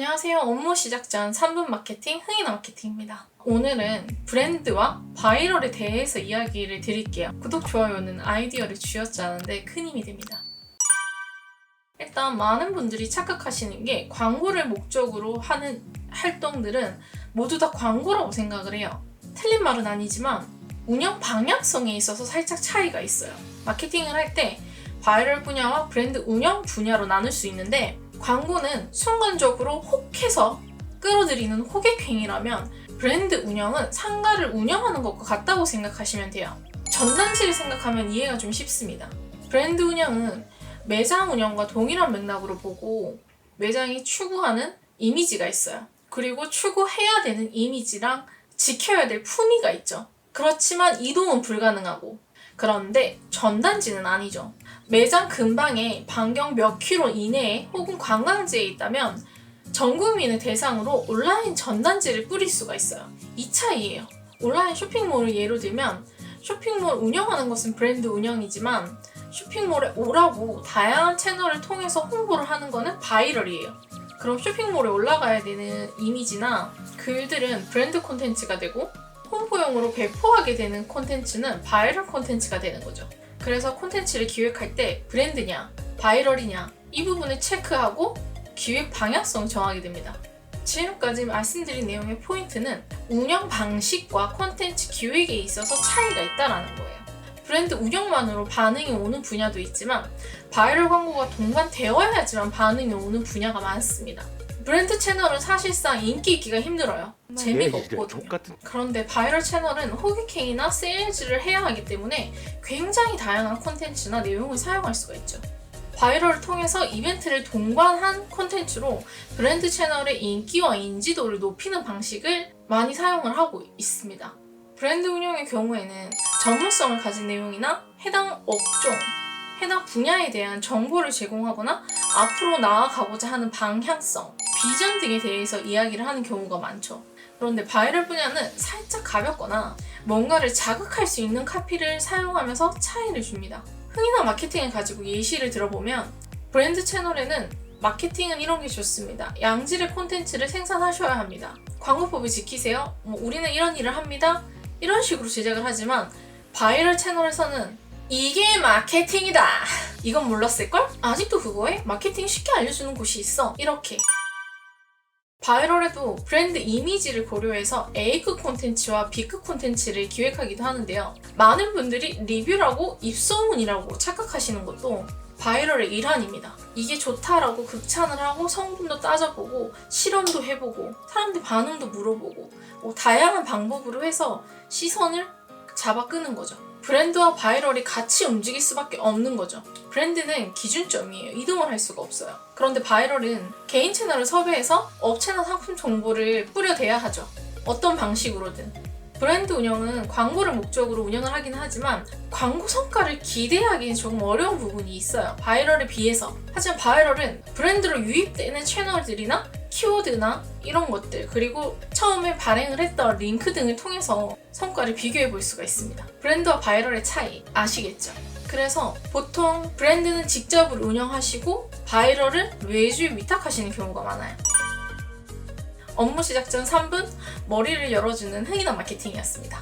안녕하세요. 업무 시작 전 3분 마케팅 흥이나 마케팅입니다. 오늘은 브랜드와 바이럴에 대해서 이야기를 드릴게요. 구독, 좋아요는 아이디어를 쥐어짜는데 큰 힘이 됩니다. 일단 많은 분들이 착각하시는 게 광고를 목적으로 하는 활동들은 모두 다 광고라고 생각을 해요. 틀린 말은 아니지만 운영 방향성에 있어서 살짝 차이가 있어요. 마케팅을 할 때 바이럴 분야와 브랜드 운영 분야로 나눌 수 있는데, 광고는 순간적으로 혹해서 끌어들이는 호객행위라면 브랜드 운영은 상가를 운영하는 것과 같다고 생각하시면 돼요. 전단지를 생각하면 이해가 좀 쉽습니다. 브랜드 운영은 매장 운영과 동일한 맥락으로 보고, 매장이 추구하는 이미지가 있어요. 그리고 추구해야 되는 이미지랑 지켜야 될 품위가 있죠. 그렇지만 이동은 불가능하고, 그런데 전단지는 아니죠. 매장 근방에 반경 몇 킬로 이내에 혹은 관광지에 있다면 전 국민을 대상으로 온라인 전단지를 뿌릴 수가 있어요. 이 차이예요. 온라인 쇼핑몰을 예로 들면, 쇼핑몰 운영하는 것은 브랜드 운영이지만 쇼핑몰에 오라고 다양한 채널을 통해서 홍보를 하는 것은 바이럴이에요. 그럼 쇼핑몰에 올라가야 되는 이미지나 글들은 브랜드 콘텐츠가 되고, 홍보용으로 배포하게 되는 콘텐츠는 바이럴 콘텐츠가 되는 거죠. 그래서 콘텐츠를 기획할 때 브랜드냐, 바이럴이냐 이 부분을 체크하고 기획 방향성을 정하게 됩니다. 지금까지 말씀드린 내용의 포인트는 운영 방식과 콘텐츠 기획에 있어서 차이가 있다는 거예요. 브랜드 운영만으로 반응이 오는 분야도 있지만 바이럴 광고가 동반되어야지만 반응이 오는 분야가 많습니다. 브랜드 채널은 사실상 인기 있기가 힘들어요. 재미가 없거든요. 그런데 바이럴 채널은 호객행위나 세일즈를 해야 하기 때문에 굉장히 다양한 콘텐츠나 내용을 사용할 수가 있죠. 바이럴을 통해서 이벤트를 동반한 콘텐츠로 브랜드 채널의 인기와 인지도를 높이는 방식을 많이 사용을 하고 있습니다. 브랜드 운영의 경우에는 전문성을 가진 내용이나 해당 업종, 해당 분야에 대한 정보를 제공하거나 앞으로 나아가고자 하는 방향성, 비전 등에 대해서 이야기를 하는 경우가 많죠. 그런데 바이럴 분야는 살짝 가볍거나 뭔가를 자극할 수 있는 카피를 사용하면서 차이를 줍니다. 흥이나 마케팅을 가지고 예시를 들어보면, 브랜드 채널에는 마케팅은 이런 게 좋습니다. 양질의 콘텐츠를 생산하셔야 합니다. 광고법을 지키세요. 우리는 이런 일을 합니다. 이런 식으로 제작을 하지만 바이럴 채널에서는 이게 마케팅이다! 이건 몰랐을걸? 아직도 그거에 마케팅 쉽게 알려주는 곳이 있어. 이렇게. 바이럴에도 브랜드 이미지를 고려해서 A급 콘텐츠와 B급 콘텐츠를 기획하기도 하는데요. 많은 분들이 리뷰라고 입소문이라고 착각하시는 것도 바이럴의 일환입니다. 이게 좋다라고 극찬을 하고 성분도 따져보고 실험도 해보고 사람들 반응도 물어보고 다양한 방법으로 해서 시선을 잡아 끄는 거죠. 브랜드와 바이럴이 같이 움직일 수밖에 없는 거죠. 브랜드는 기준점이에요. 이동을 할 수가 없어요. 그런데 바이럴은 개인 채널을 섭외해서 업체나 상품 정보를 뿌려대야 하죠. 어떤 방식으로든. 브랜드 운영은 광고를 목적으로 운영을 하긴 하지만 광고 성과를 기대하기는 조금 어려운 부분이 있어요. 바이럴에 비해서. 하지만 바이럴은 브랜드로 유입되는 채널들이나 키워드나 이런 것들, 그리고 처음에 발행을 했던 링크 등을 통해서 성과를 비교해 볼 수가 있습니다. 브랜드와 바이럴의 차이 아시겠죠? 그래서 보통 브랜드는 직접을 운영하시고 바이럴은 외주에 위탁하시는 경우가 많아요. 업무 시작 전 3분 머리를 열어주는 흥이나 마케팅이었습니다.